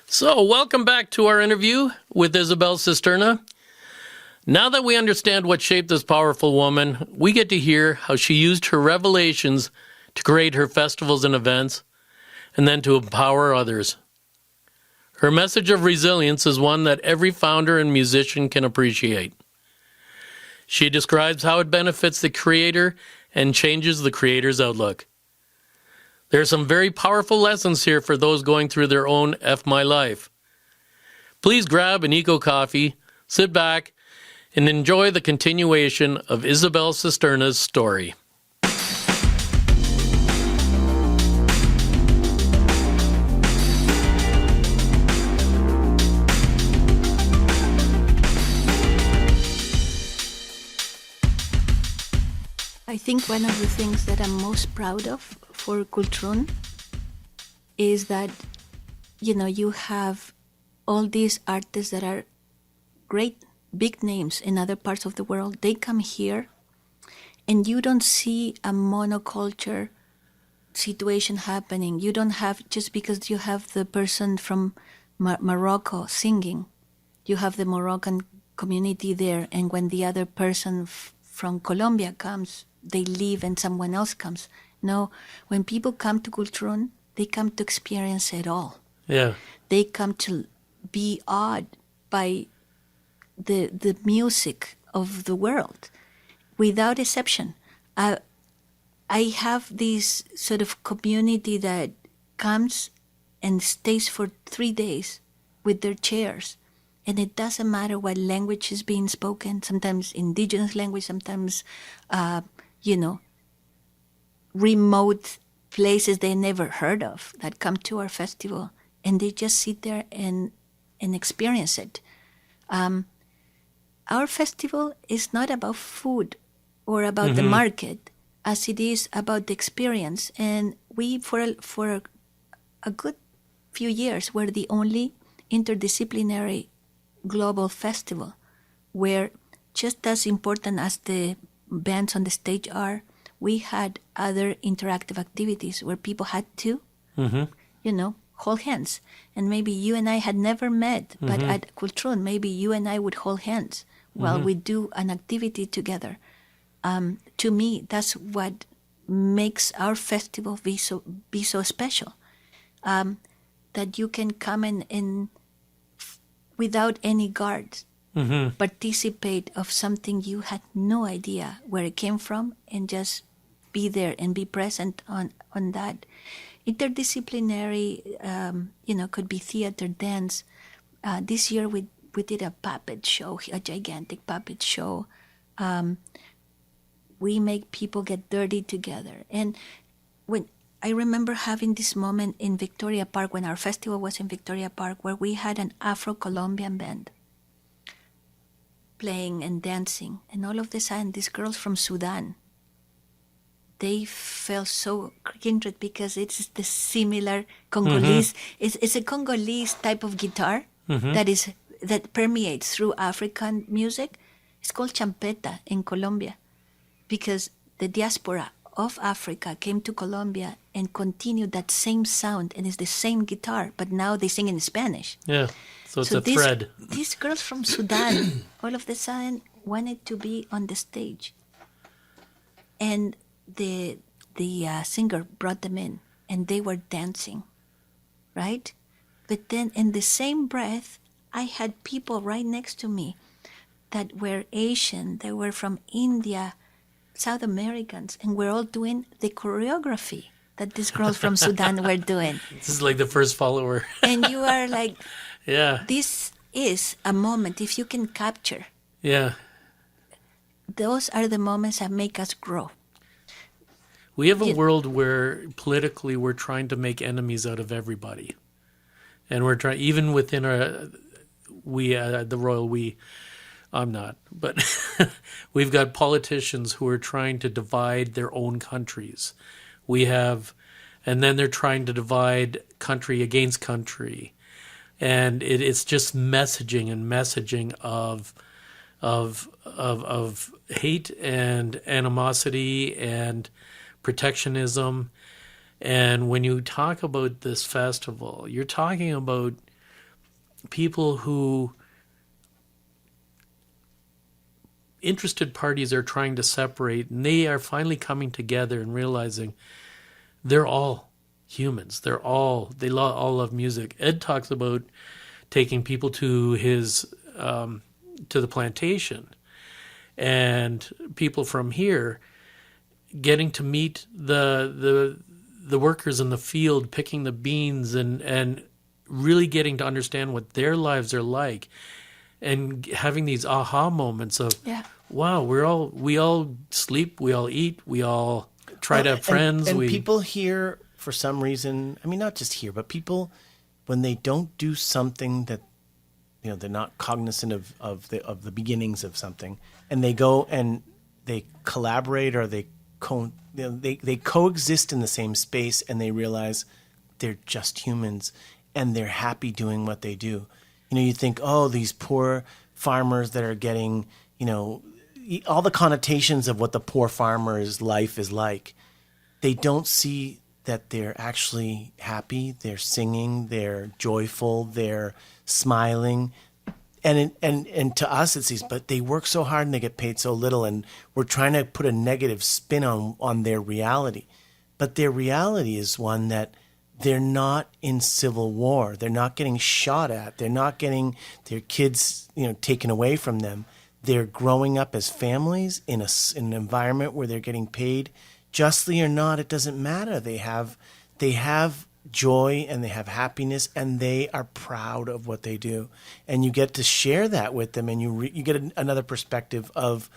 So, welcome back to our interview with Isabel Cisterna. Now that we understand what shaped this powerful woman, we get to hear how she used her revelations to create her festivals and events, and then to empower others. Her message of resilience is one that every founder and musician can appreciate. She describes how it benefits the creator and changes the creator's outlook. There are some very powerful lessons here for those going through their own F My Life. Please grab an Eco Coffee, sit back, and enjoy the continuation of Isabel Cisterna's story. I think one of the things that I'm most proud of for Kultrun is that, you have all these artists that are great, big names in other parts of the world. They come here and you don't see a monoculture situation happening. You don't have, just because you have the person from Morocco singing, you have the Moroccan community there, and when the other person from Colombia comes, they leave and someone else comes. No, when people come to Kultrun, they come to experience it all. Yeah. They come to be awed by the music of the world, without exception. I have this sort of community that comes and stays for 3 days with their chairs. And it doesn't matter what language is being spoken, sometimes indigenous language, sometimes, remote places they never heard of that come to our festival. And they just sit there and experience it. Our festival is not about food or about the market, as it is about the experience. And we, for a good few years, were the only interdisciplinary global festival where, just as important as the bands on the stage are, we had other interactive activities where people had to, hold hands. And maybe you and I had never met, but at Kultrun, maybe you and I would hold hands while we do an activity together. To me, that's what makes our festival be so special. That you can come in without any guards, participate of something you had no idea where it came from, and just be there and be present on that. Interdisciplinary, could be theater, dance. This year we did a puppet show, a gigantic puppet show. We make people get dirty together. And when I remember having this moment in Victoria Park, when our festival was in Victoria Park, where we had an Afro-Colombian band playing and dancing. And all of a sudden, these girls from Sudan, they felt so kindred because it's the similar Congolese. It's a Congolese type of guitar that permeates through African music. It's called champeta in Colombia because the diaspora of Africa came to Colombia and continued that same sound, and it's the same guitar, but now they sing in Spanish. Yeah, so it's a thread. These girls from Sudan all of a sudden wanted to be on the stage. And the singer brought them in, and they were dancing, right? But then in the same breath, I had people right next to me that were Asian, they were from India, South Americans, and we're all doing the choreography that these girls from Sudan were doing. This is like the first follower. And you are like, yeah, this is a moment, if you can capture. Yeah. Those are the moments that make us grow. We have a world where politically we're trying to make enemies out of everybody. And we're trying, even within the royal we, I'm not, but we've got politicians who are trying to divide their own countries. And then they're trying to divide country against country. And it's just messaging and messaging of hate and animosity and protectionism. And when you talk about this festival, you're talking about people who interested parties are trying to separate, and they are finally coming together and realizing they're all humans. They all love music. Ed talks about taking people to his to the plantation, and people from here getting to meet the workers in the field picking the beans, and really getting to understand what their lives are like, and having these aha moments of, wow, we all sleep, we all eat, we all try to have friends. And people here, for some reason, I mean, not just here, but people, when they don't do something that, you know, they're not cognizant of the beginnings of something, and they go and they collaborate, or they coexist in the same space, and they realize they're just humans and they're happy doing what they do. You know, you think, oh, these poor farmers that are getting, you know, all the connotations of what the poor farmer's life is like. They don't see that they're actually happy, they're singing, they're joyful, they're smiling. And to us it's these, but they work so hard and they get paid so little, and we're trying to put a negative spin on their reality. But their reality is one that they're not in civil war. They're not getting shot at. They're not getting their kids, you know, taken away from them. They're growing up as families in an environment where they're getting paid justly or not. It doesn't matter. They have joy and they have happiness, and they are proud of what they do. And you get to share that with them, and you get another perspective of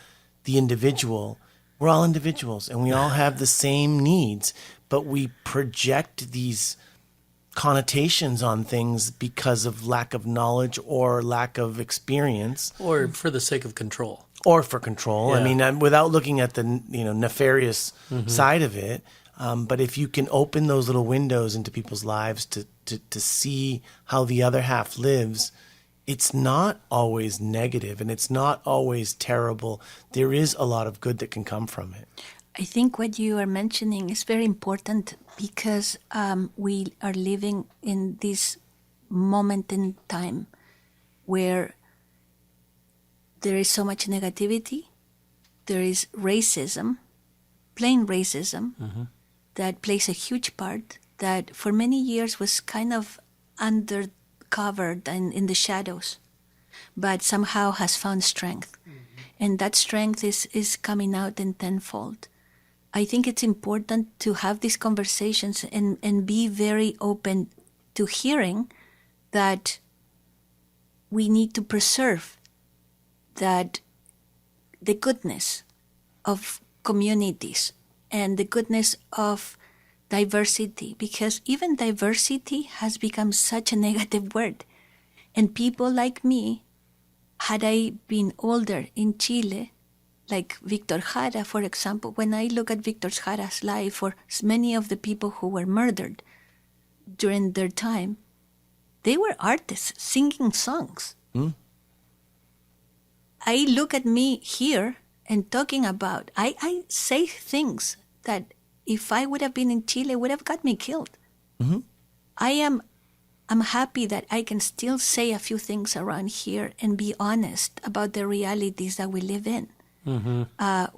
the individual. We're all individuals, and we all have the same needs, but we project these connotations on things because of lack of knowledge or lack of experience, or for the sake of control, or for control. Yeah. I mean, without looking at the nefarious side of it. But if you can open those little windows into people's lives to see how the other half lives, it's not always negative and it's not always terrible. There is a lot of good that can come from it. I think what you are mentioning is very important because we are living in this moment in time where there is so much negativity, there is racism, plain racism, that plays a huge part, that for many years was kind of undercovered and in the shadows, but somehow has found strength. And that strength is coming out in tenfold. I think it's important to have these conversations and be very open to hearing that we need to preserve that the goodness of communities and the goodness of diversity, because even diversity has become such a negative word. And people like me, had I been older in Chile, like Victor Jara, for example, when I look at Victor Jara's life, or many of the people who were murdered during their time, they were artists singing songs. I look at me here and talking about, I say things that if I would have been in Chile would have got me killed. I'm happy that I can still say a few things around here and be honest about the realities that we live in.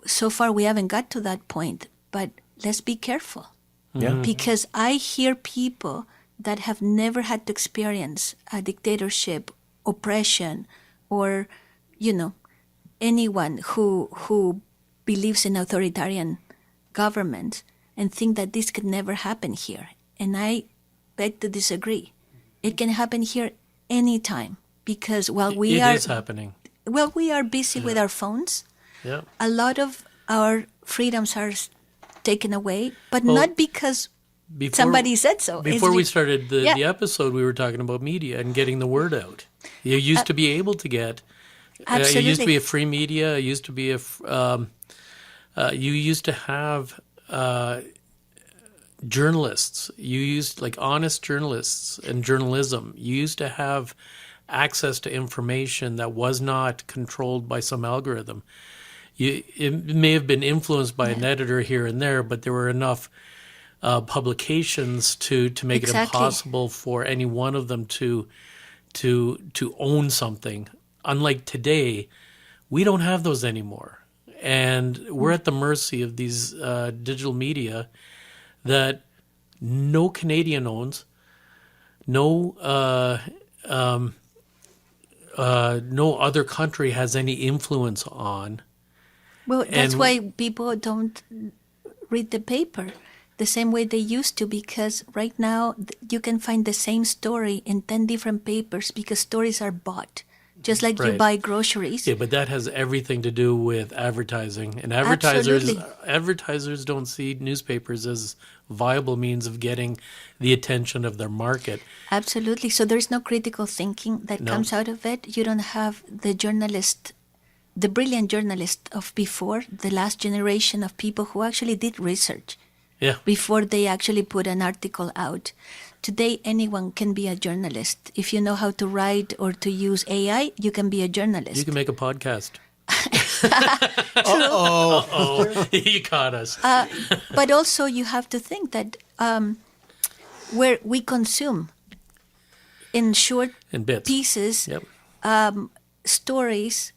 So far we haven't got to that point, but let's be careful. Because I hear people that have never had to experience a dictatorship, oppression, or, anyone who believes in authoritarian government and think that this could never happen here. And I beg to disagree. It can happen here anytime, because while it is happening. Well, we are busy with our phones. A lot of our freedoms are taken away, but not because somebody said so. Before we started the episode, we were talking about media and getting the word out. You used to be able to get. It used to be a free media. It used to be you used to have journalists. You used honest journalists and journalism. You used to have access to information that was not controlled by some algorithm. It may have been influenced by an editor here and there, but there were enough publications to make it impossible for any one of them to to own something. Unlike today, we don't have those anymore. And we're at the mercy of these digital media that no Canadian owns, no other country has any influence on. Well, that's And- why people don't read the paper the same way they used to, because right now you can find the same story in 10 different papers because stories are bought. Just like you Right. buy groceries. Yeah, but that has everything to do with advertising. And Absolutely. advertisers don't see newspapers as viable means of getting the attention of their market. Absolutely. So there's no critical thinking that No. comes out of it. You don't have the journalist, the brilliant journalist of before, the last generation of people who actually did research Yeah. before they actually put an article out. Today, anyone can be a journalist. If you know how to write or to use AI, you can be a journalist. You can make a podcast. Oh, Oh, you caught us. But also, you have to think that where we consume in short In bits. pieces Yep. stories,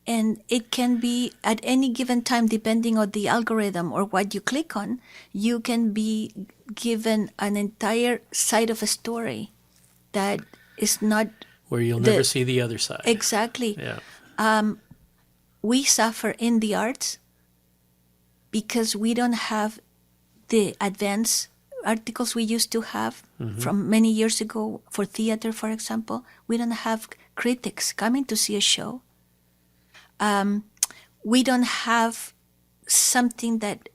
and it can be at any given time, depending on the algorithm or what you click on, you can be given an entire side of a story that is not Where you'll the- never see the other side. exactly. Yeah. We suffer in the arts because we don't have the advanced articles we used to have from many years ago for theater, for example. We don't have critics coming to see a show. We don't have something that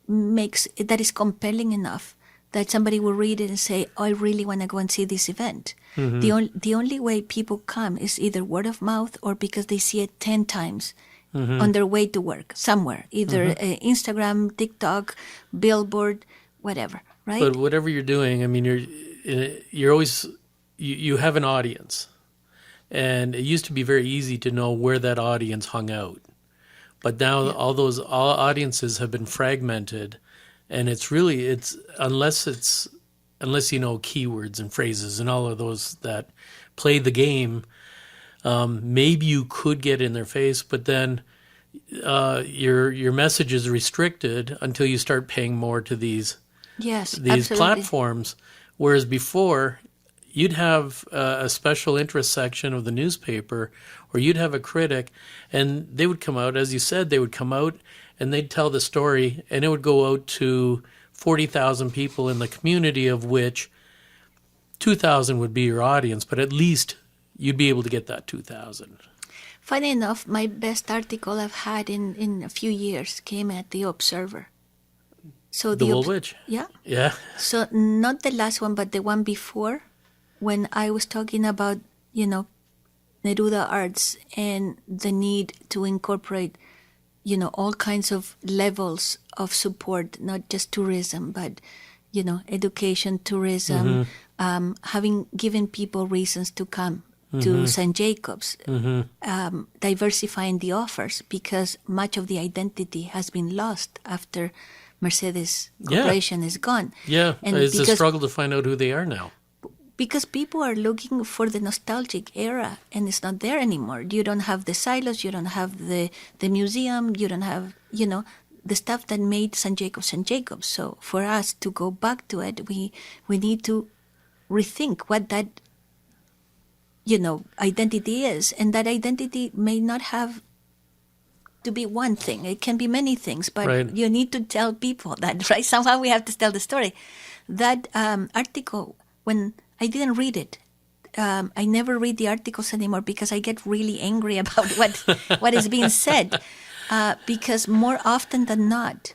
is compelling enough that somebody will read it and say, "Oh, I really want to go and see this event." The only way people come is either word of mouth or because they see it 10 times on their way to work somewhere, either Instagram, TikTok, billboard, whatever, right? But whatever you're doing, I mean, you're always you have an audience, and it used to be very easy to know where that audience hung out, but now all audiences have been fragmented, and it's unless you know keywords and phrases and all of those that play the game. Maybe you could get in their face, but then your message is restricted until you start paying more to these Yes, absolutely. platforms. Whereas before, you'd have a special interest section of the newspaper, or you'd have a critic, and they would come out, as you said, they would come out and they'd tell the story, and it would go out to 40,000 people in the community, of which 2,000 would be your audience, but at least you'd be able to get that 2,000. Funny enough, my best article I've had in a few years came at the Observer. So The Woolwich? Yeah. Yeah. So not the last one, but the one before, when I was talking about, Neruda arts and the need to incorporate, all kinds of levels of support, not just tourism, but, education, tourism, having given people reasons to come to St. Jacobs, diversifying the offers, because much of the identity has been lost after Mercedes Corporation is gone. Yeah. And It's a because- struggle to find out who they are now. Because people are looking for the nostalgic era, and it's not there anymore. You don't have the silos, you don't have the museum, you don't have, the stuff that made St. Jacobs. So for us to go back to it, we need to rethink what that, identity is. And that identity may not have to be one thing. It can be many things, but Right. you need to tell people that, right? Somehow we have to tell the story. That article, when I didn't read it, I never read the articles anymore because I get really angry about what is being said. Because more often than not,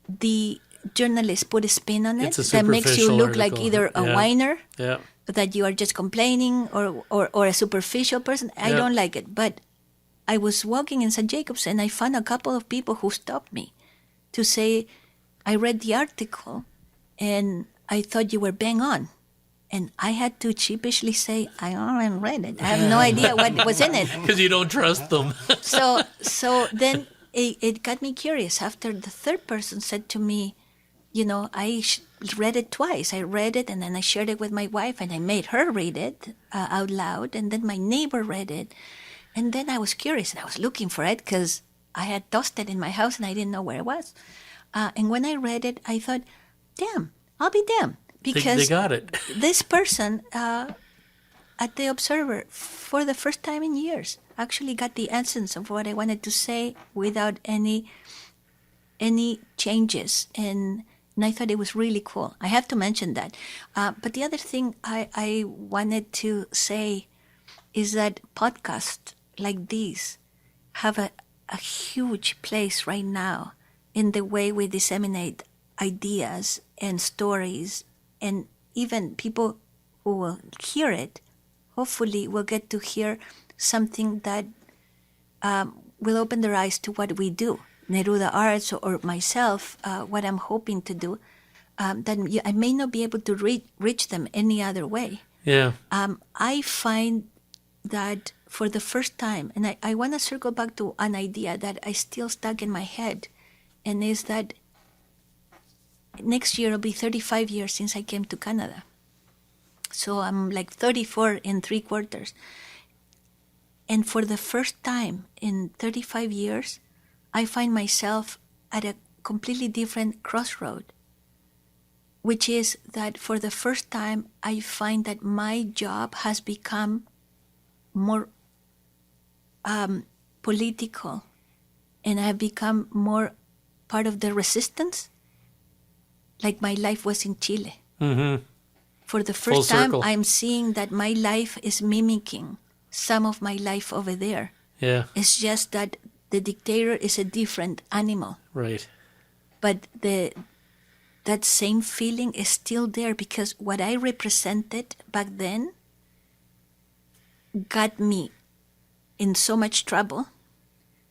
the journalists put a spin on it It's a that makes you superficial look like article. either a Yeah. whiner, Yeah. that you are just complaining, or a superficial person. I Yeah. don't like it. But I was walking in St. Jacobs and I found a couple of people who stopped me to say, I read the article and I thought you were bang on. And I had to sheepishly say, I haven't read it. I have no idea what was in it. Because you don't trust them. So then it got me curious. After the third person said to me, read it twice. I read it and then I shared it with my wife and I made her read it out loud. And then my neighbor read it. And then I was curious and I was looking for it because I had tossed it in my house and I didn't know where it was. And when I read it, I thought, damn, I'll be damned. Because They got it. this person at the Observer, for the first time in years, actually got the essence of what I wanted to say without any changes. And I thought it was really cool. I have to mention that. But the other thing I wanted to say is that podcasts like these have a huge place right now in the way we disseminate ideas and stories, and even people who will hear it, hopefully will get to hear something that will open their eyes to what we do. Neruda Arts or myself, what I'm hoping to do, that I may not be able to reach them any other way. Yeah. I find that for the first time, and I want to circle back to an idea that I still stuck in my head, and is that next year will be 35 years since I came to Canada. So I'm like 34 and 3/4. And for the first time in 35 years, I find myself at a completely different crossroad, which is that for the first time, I find that my job has become more political, and I have become more part of the resistance, like my life was in Chile. Mm-hmm. For the Full first time, circle. I'm seeing that my life is mimicking some of my life over there. Yeah. It's just that the dictator is a different animal. Right. But that same feeling is still there, because what I represented back then got me in so much trouble,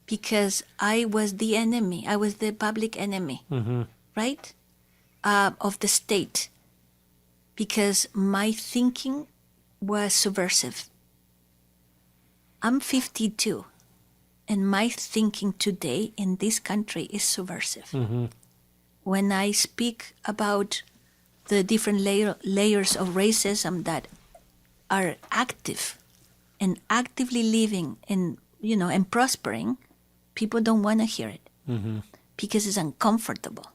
because I was the enemy. I was the public enemy, right, of the state, because my thinking was subversive. I'm 52, and my thinking today in this country is subversive. When I speak about the different layers of racism that are active and actively living and and prospering, people don't want to hear it because it's uncomfortable.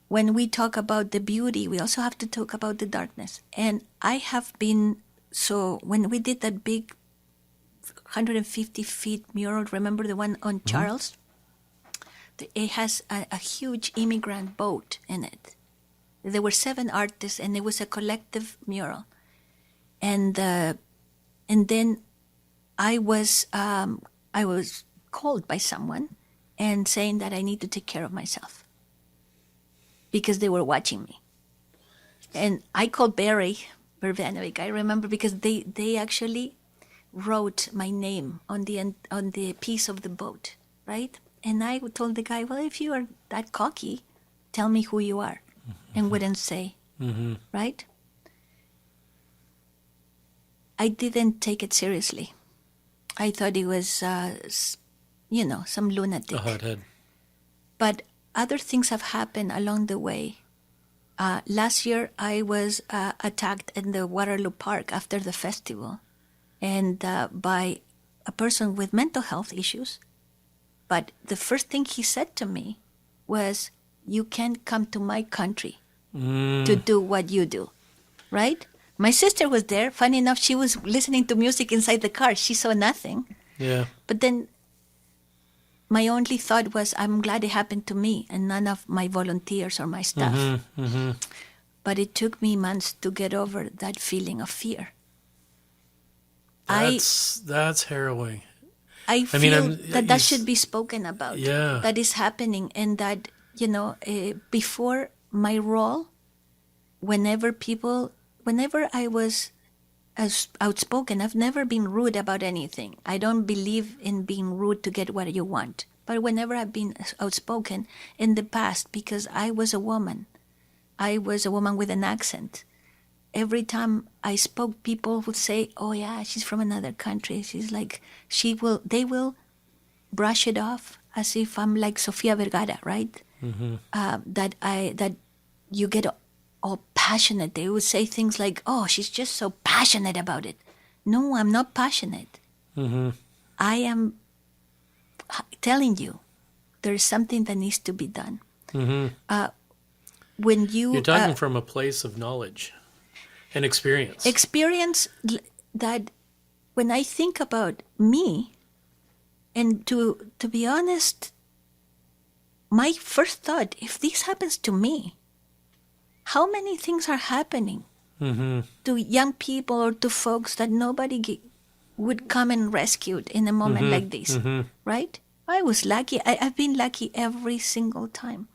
When we talk about the beauty, we also have to talk about the darkness. And I have been, so when we did that big 150 feet mural, remember the one on Charles? It has a huge immigrant boat in it. There were 7 artists, and it was a collective mural. And then I was called by someone and saying that I need to take care of myself because they were watching me. And I called Barry Vervanovic, I remember, because they actually wrote my name on the piece of the boat, right? And I told the guy, well, if you are that cocky, tell me who you are, and wouldn't say, right? I didn't take it seriously. I thought it was, some lunatic. A hothead. But other things have happened along the way. Last year, I was attacked in the Waterloo Park after the festival, and by a person with mental health issues. But the first thing he said to me was, you can't come to my country to do what you do, right? My sister was there. Funny enough, she was listening to music inside the car. She saw nothing. Yeah. But then my only thought was, I'm glad it happened to me and none of my volunteers or my staff. But it took me months to get over that feeling of fear. That's harrowing. I feel that should be spoken about. Yeah. That is happening, and that, before my role, whenever I was as outspoken, I've never been rude about anything. I don't believe in being rude to get what you want. But whenever I've been outspoken in the past, because I was a woman with an accent, every time I spoke, people would say, oh yeah, she's from another country. She's like, they will brush it off as if I'm like Sofia Vergara, right? That you get all passionate. They would say things like, "Oh, she's just so passionate about it." No, I'm not passionate. I am telling you, there's something that needs to be done. When You're talking from a place of knowledge and experience. Experience that when I think about me, and to be honest, my first thought, if this happens to me, how many things are happening to young people or to folks that nobody would come and rescue in a moment like this, right? I was lucky. I've been lucky every single time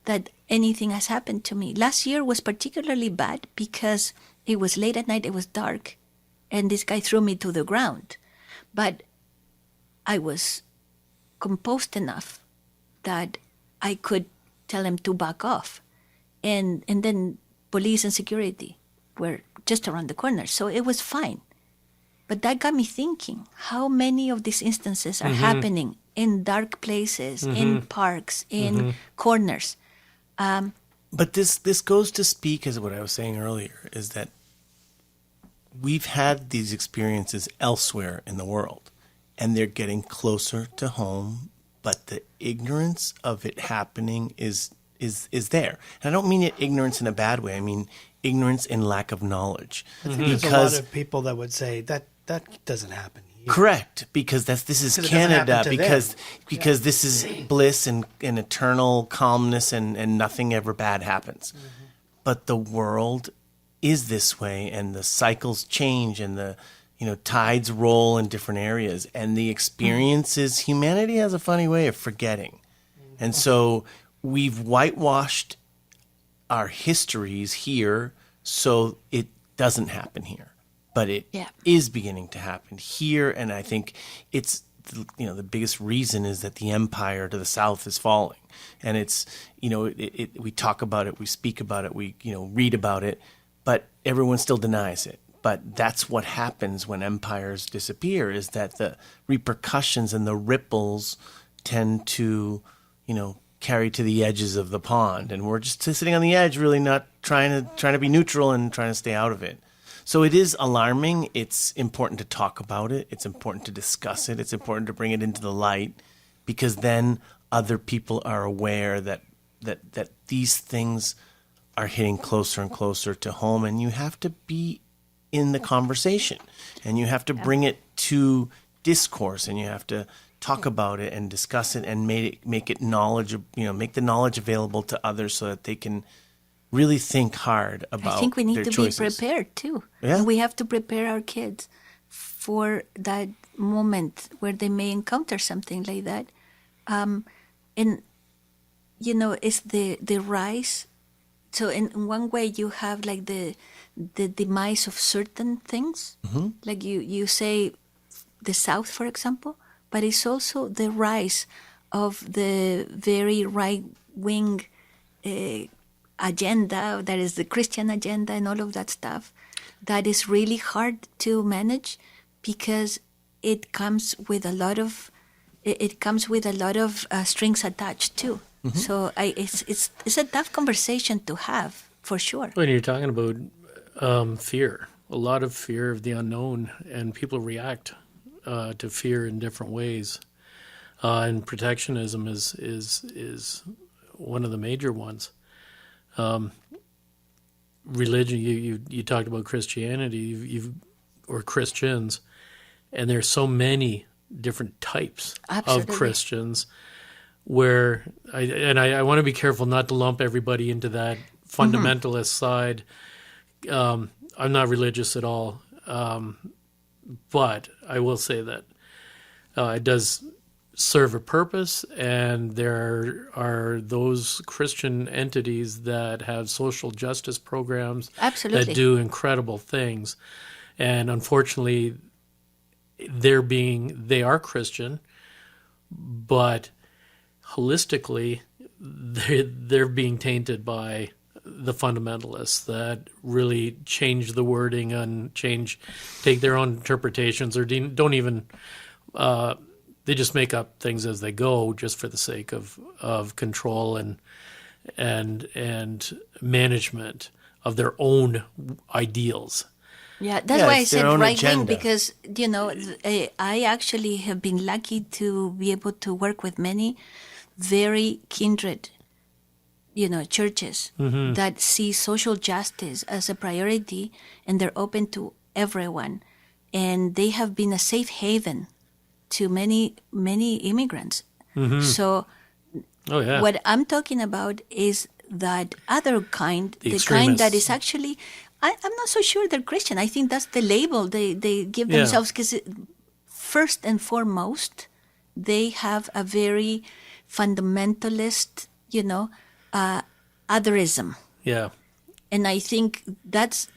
that anything has happened to me. Last year was particularly bad because it was late at night, it was dark, and this guy threw me to the ground. But I was composed enough that I could tell him to back off. And then police and security were just around the corner, so it was fine. But that got me thinking, how many of these instances are happening in dark places, in parks, in corners? But this goes to speak as what I was saying earlier, is that we've had these experiences elsewhere in the world, and they're getting closer to home, but the ignorance of it happening is there. And I don't mean it ignorance in a bad way. I mean ignorance in lack of knowledge. I think there's a lot of people that would say that doesn't happen here. Correct, because this is Canada, because this is bliss and eternal calmness and nothing ever bad happens. But the world is this way, and the cycles change, and the tides roll in different areas, and the experiences. Humanity has a funny way of forgetting, and so we've whitewashed our histories here, so it doesn't happen here. But it is beginning to happen here, and I think it's the biggest reason is that the empire to the south is falling, and it's we talk about it, we speak about it, we read about it, but everyone still denies it. But that's what happens when empires disappear, is that the repercussions and the ripples tend to carry to the edges of the pond, and we're just sitting on the edge, really not trying to be neutral and trying to stay out of it. So it is alarming. It's important to talk about it. It's important to discuss it. It's important to bring it into the light, because then other people are aware that these things are hitting closer and closer to home, and you have to be in the conversation, and you have to bring it to discourse, and you have to talk about it and discuss it and make it knowledge, make the knowledge available to others so that they can really think hard about their choices. I think we need to be prepared too. Yeah. And we have to prepare our kids for that moment where they may encounter something like that. It's the rise. So in one way you have like the demise of certain things. Like you say the South, for example, but it's also the rise of the very right-wing agenda, that is the Christian agenda and all of that stuff, that is really hard to manage because it comes with a lot of strings attached too. So it's a tough conversation to have, for sure. When you're talking about fear, a lot of fear of the unknown, and people react to fear in different ways, and protectionism is one of the major ones. Religion, you talked about Christianity, or Christians, and there's so many different types of Christians, where I want to be careful not to lump everybody into that fundamentalist side. I'm not religious at all, but I will say that it does serve a purpose, and there are those Christian entities that have social justice programs that do incredible things. And unfortunately, they are Christian, but holistically, they're being tainted by the fundamentalists that really change the wording and take their own interpretations, or don't even they just make up things as they go, just for the sake of control and and management of their own ideals. Yeah, that's Yeah, why I it's their said own right wing, agenda. because, I actually have been lucky to be able to work with many very kindred, churches that see social justice as a priority, and they're open to everyone. And they have been a safe haven to many, many immigrants. So Oh yeah. what I'm talking about is that other kind, The the kind that extremists. is actually, I'm not so sure they're Christian. I think that's the label they give Yeah. themselves, because first and foremost, they have a very fundamentalist, otherism. Yeah. And I think that's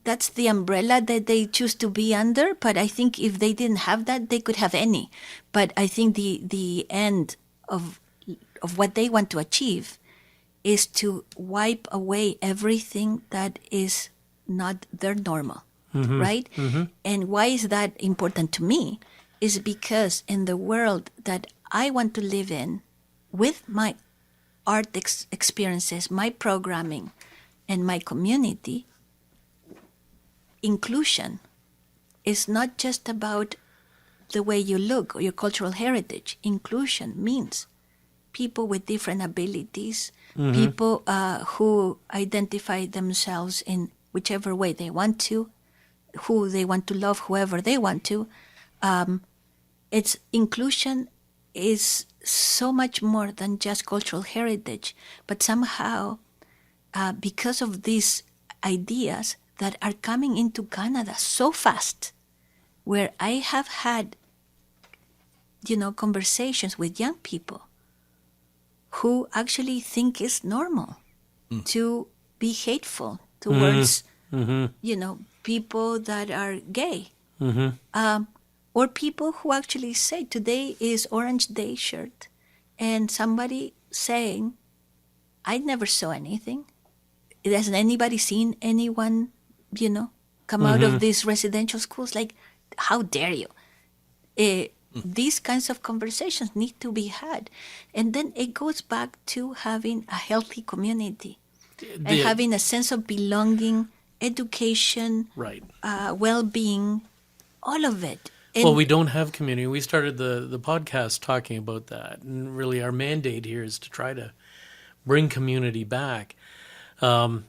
that's the umbrella that they choose to be under. But I think if they didn't have that, they could have any. But I think the end of what they want to achieve is to wipe away everything that is not their normal, right? And why is that important to me? Is because in the world that I want to live in, with my art experiences, my programming, and my community, inclusion is not just about the way you look or your cultural heritage. Inclusion means people with different abilities, people who identify themselves in whichever way they want to, who they want to love, whoever they want to. It's inclusion is so much more than just cultural heritage, but somehow, because of these ideas that are coming into Canada so fast, where I have had, conversations with young people who actually think it's normal to be hateful towards, people that are gay. Or people who actually say, today is Orange Day shirt, and somebody saying, I never saw anything. Hasn't anybody seen anyone, come out of these residential schools? Like, how dare you? These kinds of conversations need to be had. And then it goes back to having a healthy community and having a sense of belonging, education, Right. well-being, all of it. And Well, we don't have community. We started the podcast talking about that, and really our mandate here is to try to bring community back. All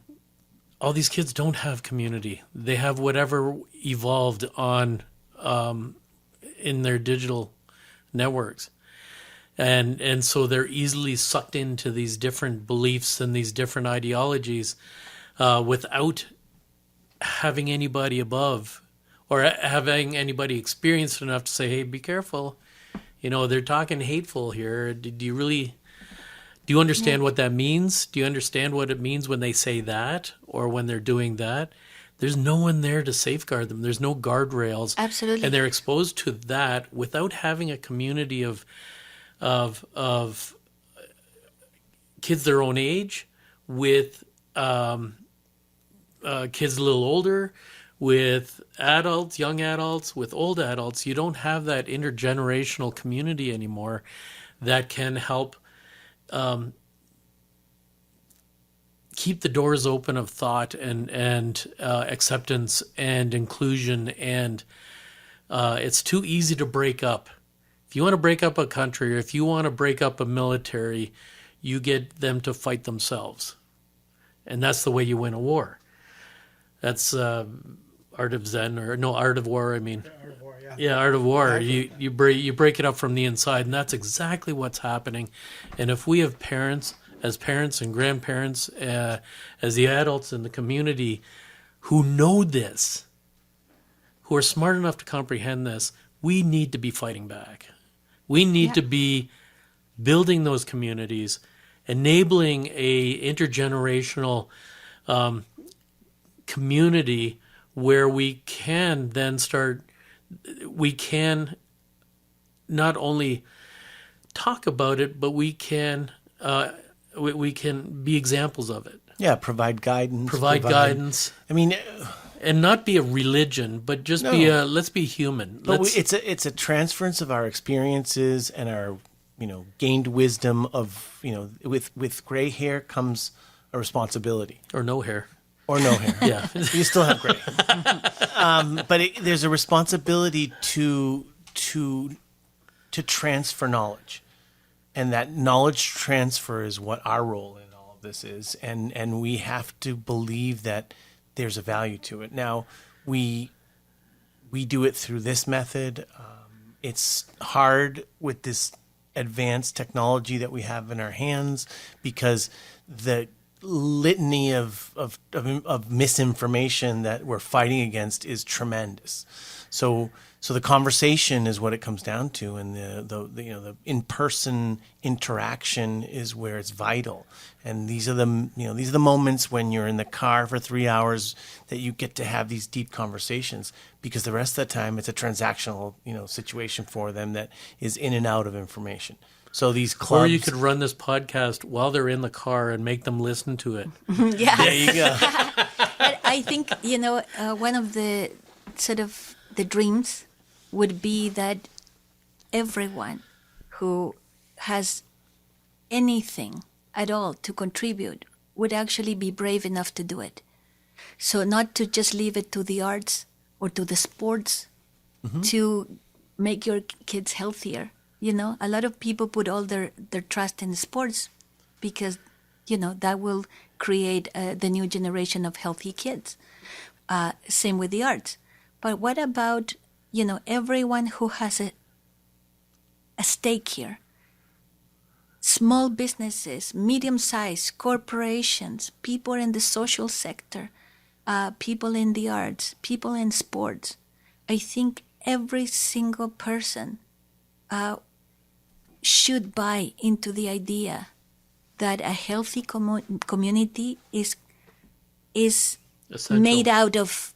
these kids don't have community. They have whatever evolved on in their digital networks, and so they're easily sucked into these different beliefs and these different ideologies without having anybody above, or having anybody experienced enough to say, hey, be careful. They're talking hateful here. Do you understand what that means? Do you understand what it means when they say that or when they're doing that? There's no one there to safeguard them. There's no guardrails. Absolutely. And they're exposed to that without having a community of kids their own age, with kids a little older, with adults, young adults, with old adults. You don't have that intergenerational community anymore that can help keep the doors open of thought and acceptance and inclusion. And it's too easy to break up. If you want to break up a country, or if you want to break up a military, you get them to fight themselves. And that's the way you win a war. That's Art of Zen, or no, Art of War, I mean. Art of War, yeah. Yeah, Art of War. Exactly. You break it up from the inside, and that's exactly what's happening. And if we have parents and grandparents, as the adults in the community who know this, who are smart enough to comprehend this, we need to be fighting back. We need to be building those communities, enabling a intergenerational community where we can then we can not only talk about it, but we can be examples of it. Yeah, provide guidance. Provide guidance. I mean, And not be a religion, but just let's be human. but it's a transference of our experiences and our gained wisdom of, with gray hair comes a responsibility. Or no hair. Or no hair. Yeah. You still have gray. But there's a responsibility to transfer knowledge. And that knowledge transfer is what our role in all of this is. And we have to believe that there's a value to it. Now, we do it through this method. It's hard with this advanced technology that we have in our hands because the litany of misinformation that we're fighting against is tremendous. So the conversation is what it comes down to, and the in-person interaction is where it's vital. And these are the moments when you're in the car for 3 hours that you get to have these deep conversations, because the rest of the time it's a transactional situation for them that is in and out of information. So these clubs, Or you could run this podcast while they're in the car and make them listen to it. Yeah. there you go. But I think, one of the sort of the dreams would be that everyone who has anything at all to contribute would actually be brave enough to do it. So not to just leave it to the arts or to the sports to make your kids healthier. A lot of people put all their trust in sports because, that will create the new generation of healthy kids. Same with the arts. But what about, everyone who has a stake here? Small businesses, medium-sized corporations, people in the social sector, people in the arts, people in sports. I think every single person should buy into the idea that a healthy community is Essential. made out of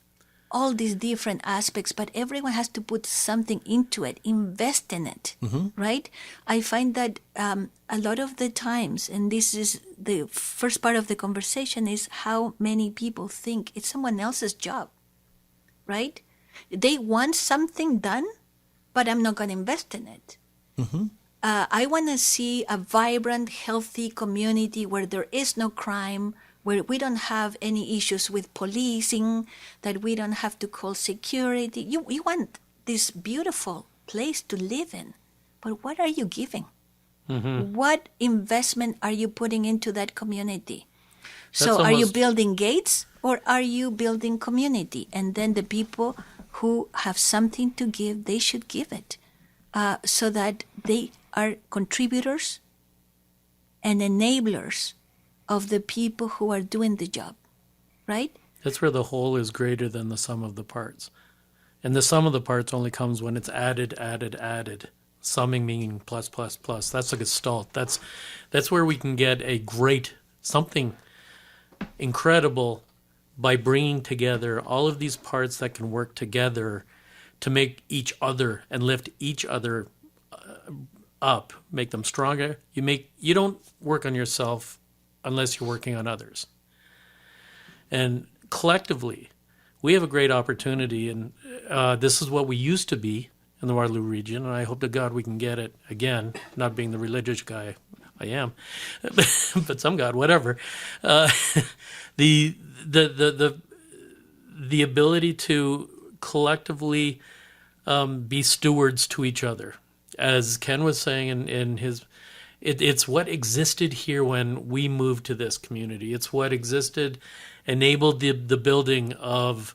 all these different aspects, but everyone has to put something into it, invest in it, right? I find that a lot of the times, and this is the first part of the conversation, is how many people think it's someone else's job, right? They want something done, but I'm not going to invest in it. I want to see a vibrant, healthy community where there is no crime, where we don't have any issues with policing, that we don't have to call security. You want this beautiful place to live in, but what are you giving? What investment are you putting into that community? So are you building gates or are you building community? And then the people who have something to give, they should give it so that they are contributors and enablers of the people who are doing the job, right? That's where the whole is greater than the sum of the parts. And the sum of the parts only comes when it's added. Summing meaning plus, plus, plus. That's a gestalt. That's where we can get something incredible by bringing together all of these parts that can work together to make each other and lift each other up, make them stronger. You don't work on yourself unless you're working on others. And collectively, we have a great opportunity, and this is what we used to be in the Waterloo region, and I hope to God we can get it again, not being the religious guy I am, but some God, whatever. The ability to collectively be stewards to each other. As Ken was saying in his... It's what existed here when we moved to this community. It's what enabled the building of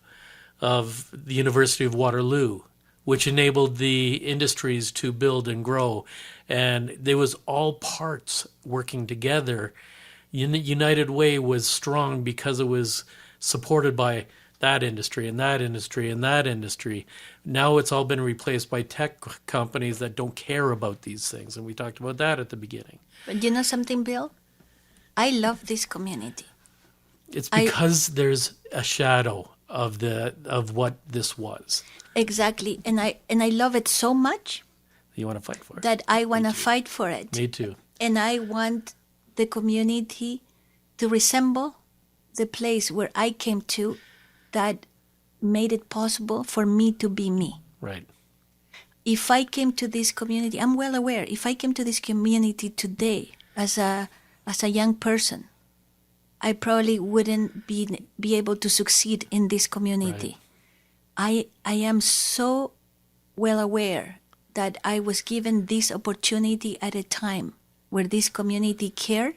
the University of Waterloo, which enabled the industries to build and grow. And there was all parts working together. United Way was strong because it was supported by that industry and that industry and that industry. Now it's all been replaced by tech companies that don't care about these things. And we talked about that at the beginning. But you know something, Bill? I love this community. It's because there's a shadow of what this was. Exactly. And I love it so much. You want to fight for it. That I want to fight for it. Me too. And I want the community to resemble the place where I came to that made it possible for me to be me. Right. if I came to this community, I'm well aware, if I came to this community today as a young person, I probably wouldn't be able to succeed in this community. I am so well aware that I was given this opportunity at a time where this community cared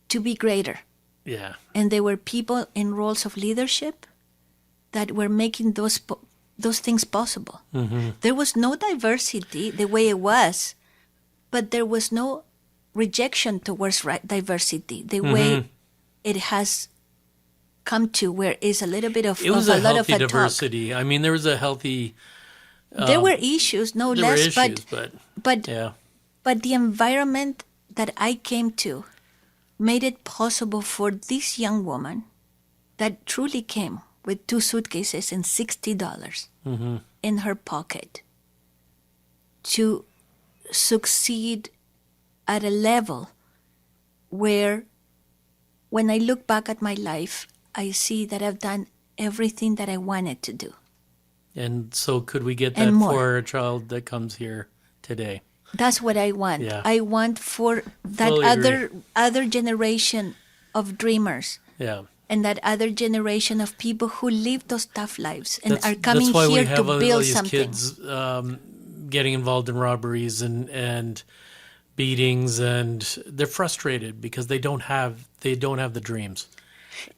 to be greater. Yeah. And there were people in roles of leadership that were making those things possible. Mm-hmm. There was no diversity the way it was, but there was no rejection towards diversity the way it has come to, where is a little bit of It was of a lot of healthy a talk. diversity. I mean, there was a healthy. There were issues, no There were less, issues, but yeah. but the environment that I came to made it possible for this young woman that truly came with 2 suitcases and $60 in her pocket to succeed at a level where, when I look back at my life, I see that I've done everything that I wanted to do. And so could we get And that more. for a child that comes here today? That's what I want. Yeah. I want for that Fully other generation of dreamers Yeah. and that other generation of people who live those tough lives and are coming that's why here we have to all build these something. kids getting involved in robberies and beatings, and they're frustrated because they don't have the dreams.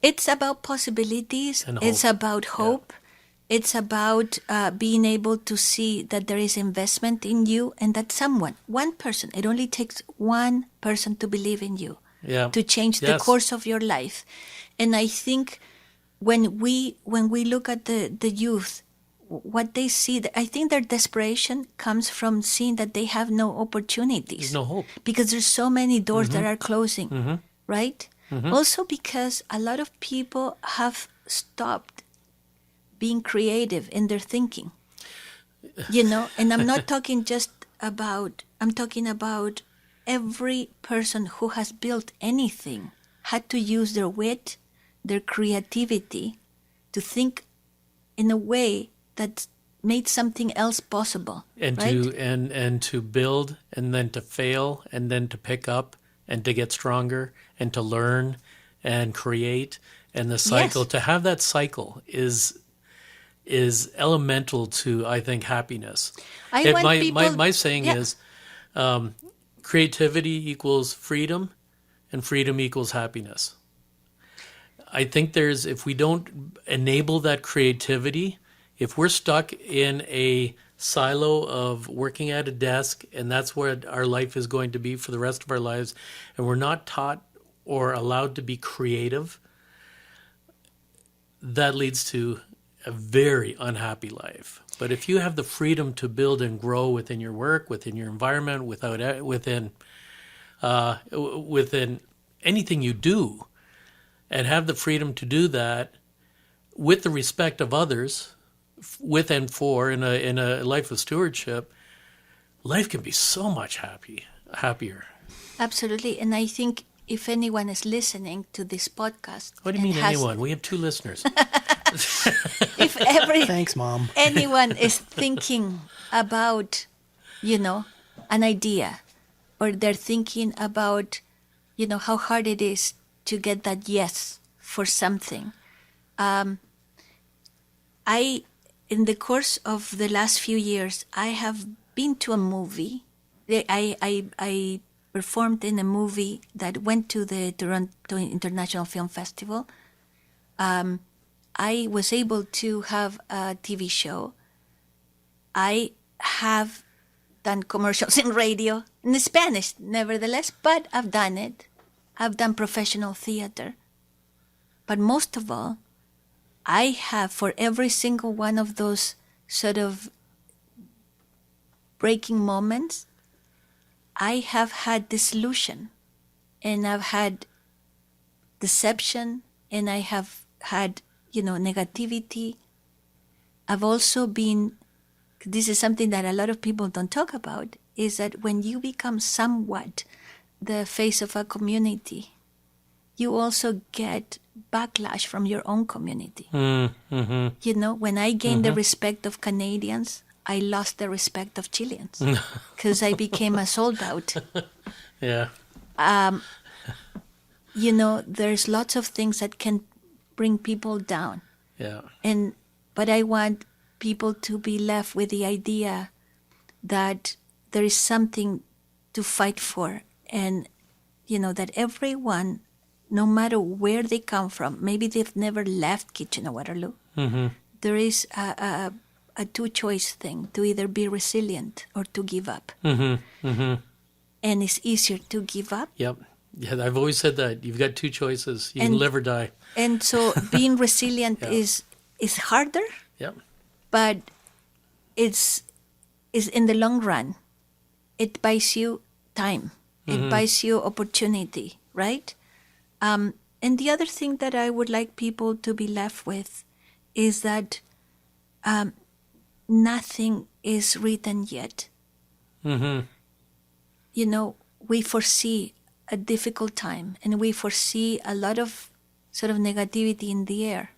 It's about possibilities. And It's hope. about hope. It's about being able to see that there is investment in you and that one person, it only takes one person to believe in you, Yeah. to change the Yes. course of your life. And I think when we look at the youth, what they see, I think their desperation comes from seeing that they have no opportunities. There's no hope. Because there's so many doors Mm-hmm. that are closing, right? Also because a lot of people have stopped being creative in their thinking. And I'm not talking just about, I'm talking about every person who has built anything had to use their wit, their creativity to think in a way that made something else possible. And right? to build, and then to fail, and then to pick up, and to get stronger, and to learn and create, and the cycle. Yes. To have that cycle is elemental to, I think, happiness. I want my people- saying yeah. is creativity equals freedom, and freedom equals happiness. I think if we don't enable that creativity, if we're stuck in a silo of working at a desk and that's where our life is going to be for the rest of our lives, and we're not taught or allowed to be creative, that leads to a very unhappy life. But if you have the freedom to build and grow within your work, within your environment, within anything you do, and have the freedom to do that with the respect of others, with and for, in a life of stewardship, life can be so much happier. Absolutely. And I think if anyone is listening to this podcast... What do you and mean, has- anyone? We have 2 listeners. If Thanks, Mom. anyone is thinking about, an idea, or they're thinking about, how hard it is to get that yes for something. In the course of the last few years, I have been to a movie. I performed in a movie that went to the Toronto International Film Festival. I was able to have a TV show. I have done commercials in radio, in Spanish, nevertheless, but I've done it. I've done professional theater. But most of all, I have, for every single one of those sort of breaking moments, I have had disillusion, and I've had deception, and I have had, negativity. I've also been, this is something that a lot of people don't talk about, is that when you become somewhat the face of a community, you also get backlash from your own community. Mm-hmm. When I gained the respect of Canadians, I lost the respect of Chileans because I became a sold out. Yeah. You know, there's lots of things that can bring people down. Yeah. But I want people to be left with the idea that there is something to fight for, and you know that everyone, no matter where they come from, maybe they've never left Kitchener-Waterloo. There is a two-choice thing: to either be resilient or to give up. And it's easier to give up. Yep. Yeah, I've always said that. You've got two choices. You can live or die. And so being resilient is harder, Yep. but it's in the long run. It buys you time. It buys you opportunity, right? And the other thing that I would like people to be left with is that nothing is written yet. You know, we foresee a difficult time, and we foresee a lot of sort of negativity in the air.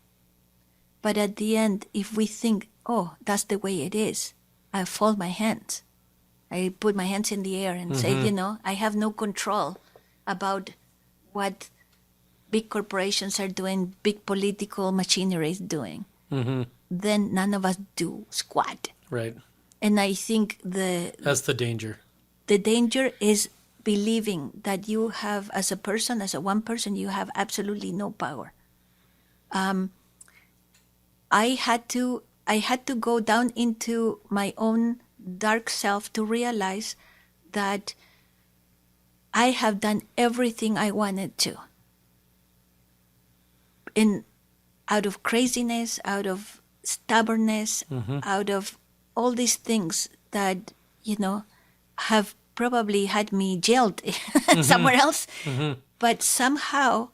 But at the end, if we think, oh, that's the way it is, I fold my hands. I put my hands in the air and say, you know, I have no control about what big corporations are doing, big political machinery is doing. Then none of us do squat. Right. And I think That's the danger. the danger is believing that you have, as a person, as a one person, you have absolutely no power. I had to go down into my own dark self to realize that I have done everything I wanted to. Out of craziness, out of stubbornness, out of all these things that, you know, have probably had me jailed somewhere else. But somehow,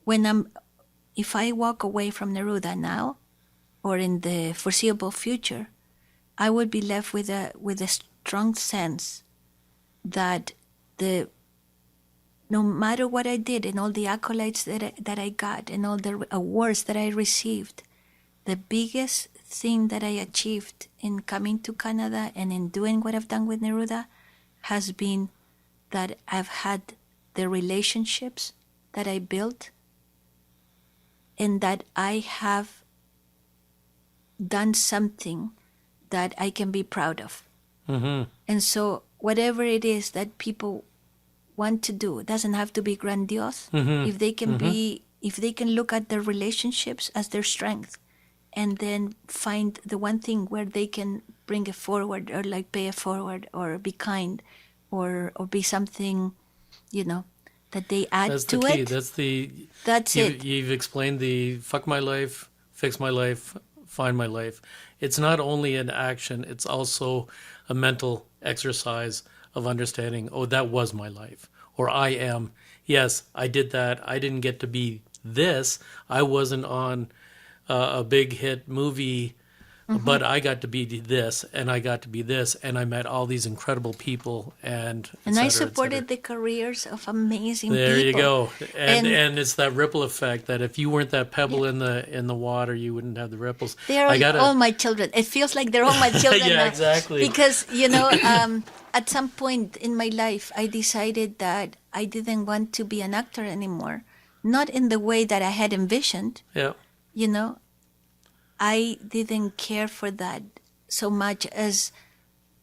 if I walk away from Neruda now, or in the foreseeable future, I would be left with a strong sense that no matter what I did and all the accolades that I got and all the awards that I received, the biggest thing that I achieved in coming to Canada and in doing what I've done with Neruda has been that I've had the relationships that I built, and that I have done something that I can be proud of. And so whatever it is that people want to do, it doesn't have to be grandiose. If they can if they can look at their relationships as their strength, and then find the one thing where they can bring it forward, or like pay it forward, or be kind, or be something, you know, that they add That's to the key. it. That's it. You've explained the fuck my life, fix my life, find my life. It's not only an action, it's also a mental exercise of understanding, oh, that was my life. Or I am, yes, I did that. I didn't get to be this. I wasn't on a big hit movie, but I got to be this, and I got to be this, and I met all these incredible people, and et cetera, I supported the careers of amazing there people. you go. And it's that ripple effect that if you weren't that pebble in the water, you wouldn't have the ripples. They're all my children. It feels like they're all my children Yeah, now. exactly. Because, you know, at some point in my life, I decided that I didn't want to be an actor anymore. Not in the way that I had envisioned. Yeah. You know, I didn't care for that so much as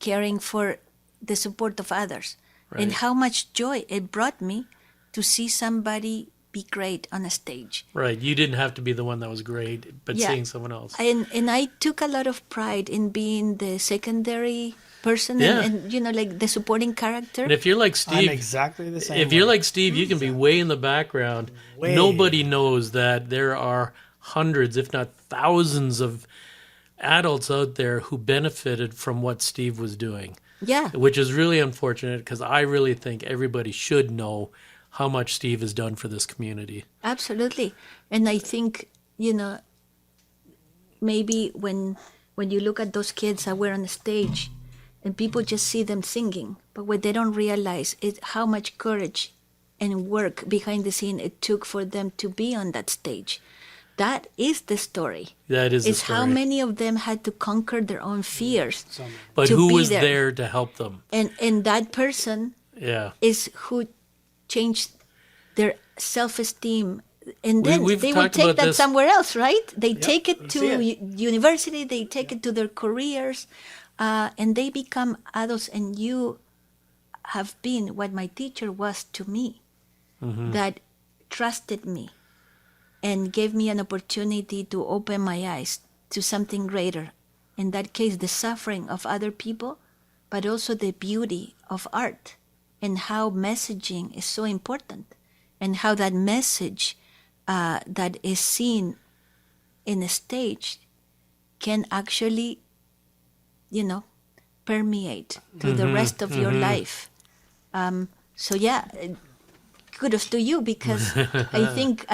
caring for the support of others. Right. And how much joy it brought me to see somebody be great on a stage. Right. You didn't have to be the one that was great, but seeing someone else. And I took a lot of pride in being the secondary person and you know, like the supporting character. And if you're like Steve, I'm exactly the same. if you're like Steve, you can be way in the background. Way. Nobody knows that there are hundreds, if not thousands, of adults out there who benefited from what Steve was doing. Yeah. Which is really unfortunate, because I really think everybody should know how much Steve has done for this community. Absolutely. And I think, you know, maybe when you look at those kids that were on the stage and people just see them singing, but what they don't realize is how much courage and work behind the scene it took for them to be on that stage. that is the story. That is the It's how story. many of them had to conquer their own fears. But to who be was there. there to help them? And that person Yeah. is who changed their self-esteem. And then we've they will talked take about that this. somewhere else, right? They take it you to see it. university, they take it to their careers, and they become adults. And you have been what my teacher was to me, that trusted me and gave me an opportunity to open my eyes to something greater. In that case, the suffering of other people, but also the beauty of art and how messaging is so important and how that message that is seen in a stage can actually, permeate to the rest of your life. So yeah, kudos to you, because I think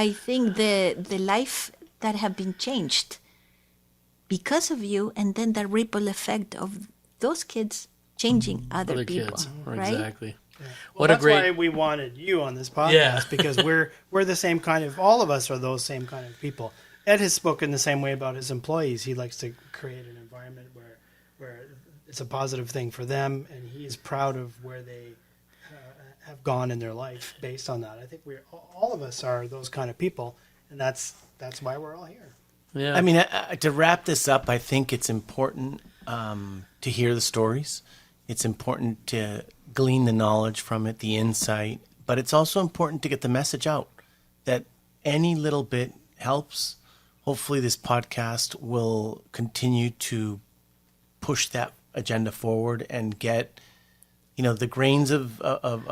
the life that have been changed because of you, and then the ripple effect of those kids changing other people, kids. right? Exactly. Well, What a that's great. why we wanted you on this podcast, Yeah. because we're the same kind of, all of us are those same kind of people. Ed has spoken the same way about his employees. He likes to create an environment where it's a positive thing for them, and he is proud of where they have gone in their life based on that. I think all of us are those kind of people, and that's why we're all here. Yeah. I mean, to wrap this up, I think it's important to hear the stories. It's important to glean the knowledge from it, the insight, but it's also important to get the message out that any little bit helps. Hopefully this podcast will continue to push that agenda forward and get, the grains of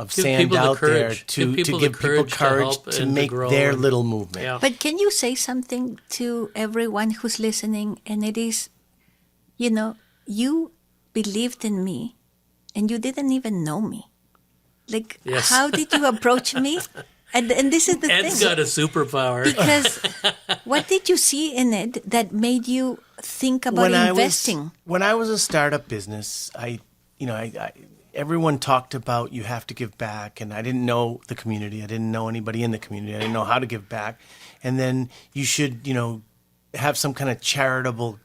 sand people the out there courage. to Give people give the people courage to courage help to and to make grow their and- little movement. Yeah. But can you say something to everyone who's listening? And it is, you believed in me and you didn't even know me. Like, Yes. how did you approach me? And this is the Ed's thing. got a superpower. Because what did you see in it that made you think about investing? When I was a startup business, I everyone talked about you have to give back, and I didn't know the community. I didn't know anybody in the community. I didn't know how to give back. And then you should, have some kind of charitable,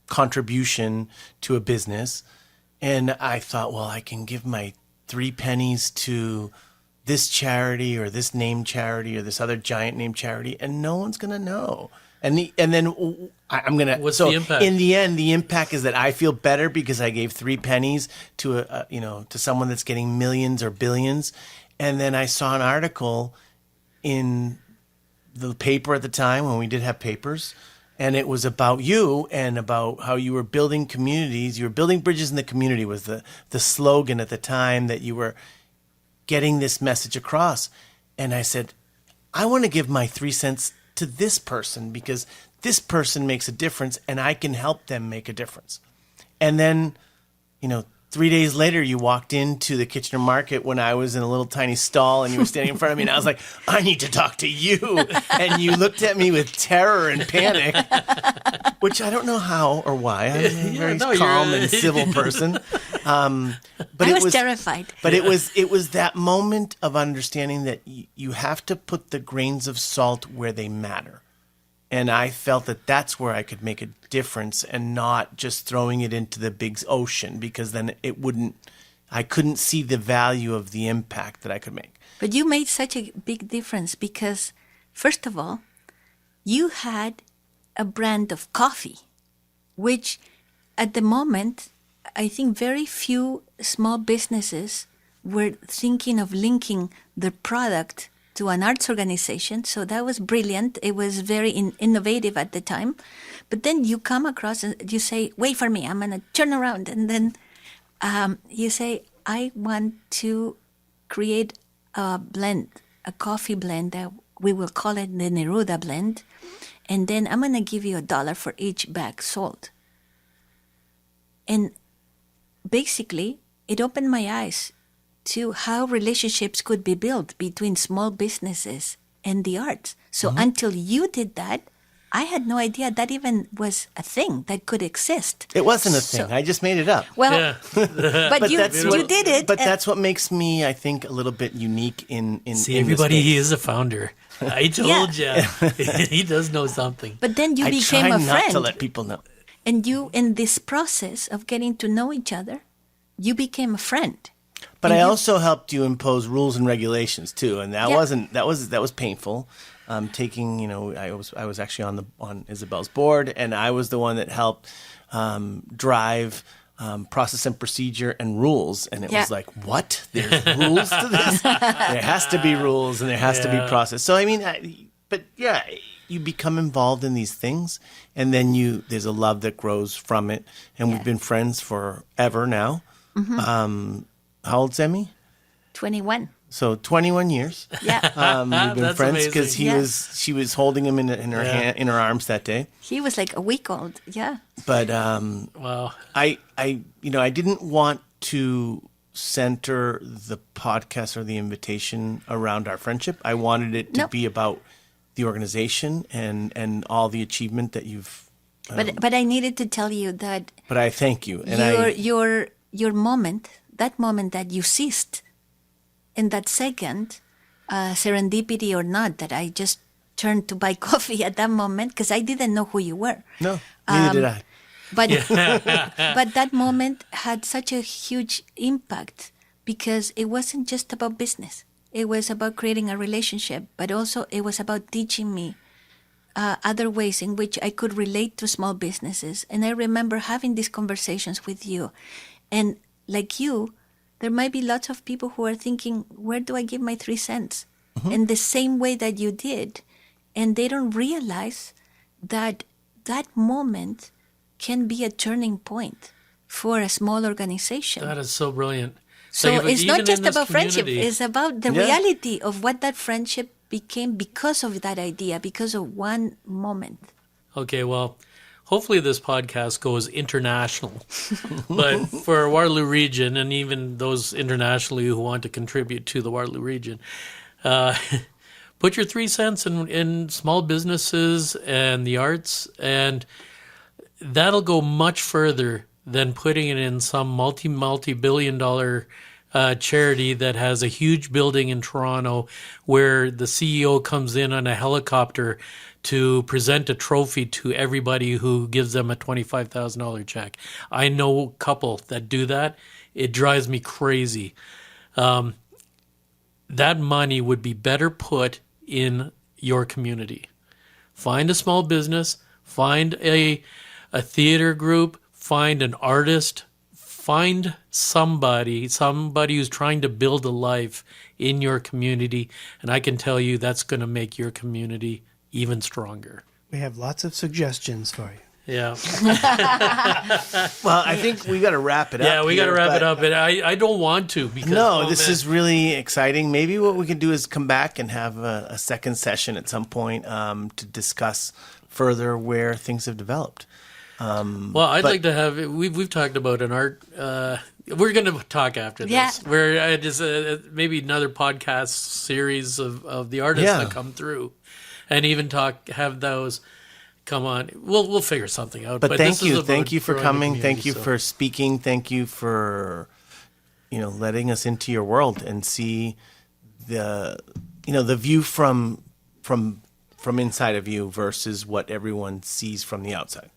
contribution to a business. And I thought, well, I can give my 3 pennies to this charity or this name charity or this other giant name charity, and no one's going to know. And then I'm going to. What's so the impact? in the end, the impact is that I feel better because I gave 3 pennies to to someone that's getting millions or billions. And then I saw an article in the paper at the time when we did have papers, and it was about you and about how you were building communities. You were building bridges in the community was the slogan at the time that you were getting this message across. And I said, I want to give my 3 cents to this person because this person makes a difference and I can help them make a difference. And then, 3 days later, you walked into the Kitchener Market when I was in a little tiny stall and you were standing in front of me and I was like, I need to talk to you. And you looked at me with terror and panic, which I don't know how or why. I'm a very calm and civil person. But I was terrified. But it was that moment of understanding that you have to put the grains of salt where they matter. And I felt that that's where I could make a difference and not just throwing it into the big ocean, because then I couldn't see the value of the impact that I could make. But you made such a big difference because, first of all, you had a brand of coffee, which at the moment, I think very few small businesses were thinking of linking their product to an arts organization. So that was brilliant. It was very innovative at the time. But then you come across and you say, wait for me, I'm going to turn around. And then you say, I want to create a blend, a coffee blend that we will call it the Neruda blend. And then I'm going to give you $1 for each bag sold. And basically, it opened my eyes to how relationships could be built between small businesses and the arts. So until you did that, I had no idea that even was a thing that could exist. It wasn't a thing. I just made it up. Well, Yeah. but you that's what- did it. But and- that's what makes me, I think, a little bit unique in See, in this everybody, space. he is a founder. I told you. He does know something. But then you I became try a not friend. to let people know. And you, in this process of getting to know each other, you became a friend. But And I you- also helped you impose rules and regulations too, and that was painful. Taking, I was actually on Isabel's board, and I was the one that helped drive process and procedure and rules, and it was like, what? There's rules to this? There has to be rules, and there has to be process. So I mean, you become involved in these things, and then there's a love that grows from it, and we've been friends forever now. How old's Emmy? 21. So 21 years. Yeah. We've been That's friends because amazing. she was holding him in her hand, in her arms that day. He was like a week old. Yeah. But Wow. I didn't want to center the podcast or the invitation around our friendship. I wanted it to No. be about the organization and all the achievement that you've. But I needed to tell you that But I thank you, and your moment, that moment that you seized, in that second, serendipity or not, that I just turned to buy coffee at that moment because I didn't know who you were. no, neither did I. But but that moment had such a huge impact because it wasn't just about business. It was about creating a relationship, but also it was about teaching me other ways in which I could relate to small businesses. And I remember having these conversations with you. And like you, there might be lots of people who are thinking, where do I give my 3 cents? In the same way that you did. And they don't realize that that moment can be a turning point for a small organization. That is so brilliant. So Like, it's even not just in this about friendship. community- It's about the reality of what that friendship became because of that idea, because of one moment. Okay, well, hopefully this podcast goes international. But for Waterloo region, and even those internationally who want to contribute to the Waterloo region, put your 3 cents in small businesses and the arts, and that'll go much further than putting it in some multi-billion dollar charity that has a huge building in Toronto where the CEO comes in on a helicopter to present a trophy to everybody who gives them a $25,000 check. I know a couple that do that. It drives me crazy. That money would be better put in your community. Find a small business, find a theater group, find an artist, find somebody who's trying to build a life in your community, and I can tell you that's going to make your community even stronger. We have lots of suggestions for you. Yeah. Well, I think we got to wrap it up. Yeah, we got to here, wrap but- it up. And I don't want to because No, this is really exciting. Maybe what we can do is come back and have a second session at some point to discuss further where things have developed. Well, I'd like to have. We've talked about an art. We're going to talk after this. Yeah. Where I just maybe another podcast series of the artists that come through, and even have those come on. We'll figure something out. But this thank is you, about thank you for growing the coming. Thank community, you so. for speaking. Thank you for letting us into your world and see the view from inside of you versus what everyone sees from the outside.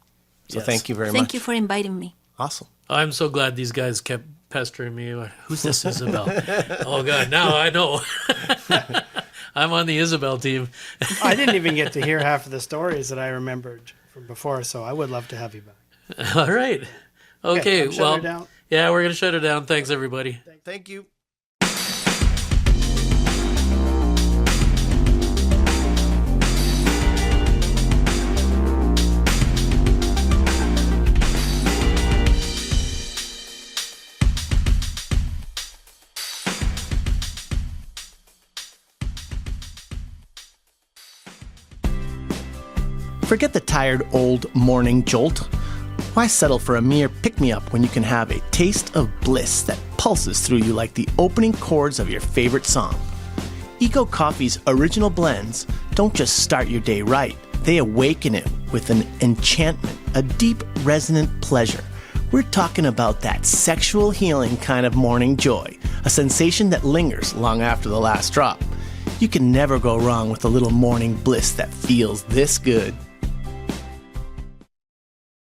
So Yes. thank you very much. Thank you for inviting me. Awesome. I'm so glad these guys kept pestering me. Who's this Isabel? Oh God, now I know. I'm on the Isabel team. I didn't even get to hear half of the stories that I remembered from before, so I would love to have you back. All right. Okay. I'm shutting Well, her down. yeah, we're gonna shut it down. Thanks, everybody. Thank you. Forget the tired old morning jolt. Why settle for a mere pick-me-up when you can have a taste of bliss that pulses through you like the opening chords of your favorite song? Eco Coffee's original blends don't just start your day right, they awaken it with an enchantment, a deep, resonant pleasure. We're talking about that sexual healing kind of morning joy, a sensation that lingers long after the last drop. You You can never go wrong with a little morning bliss that feels this good.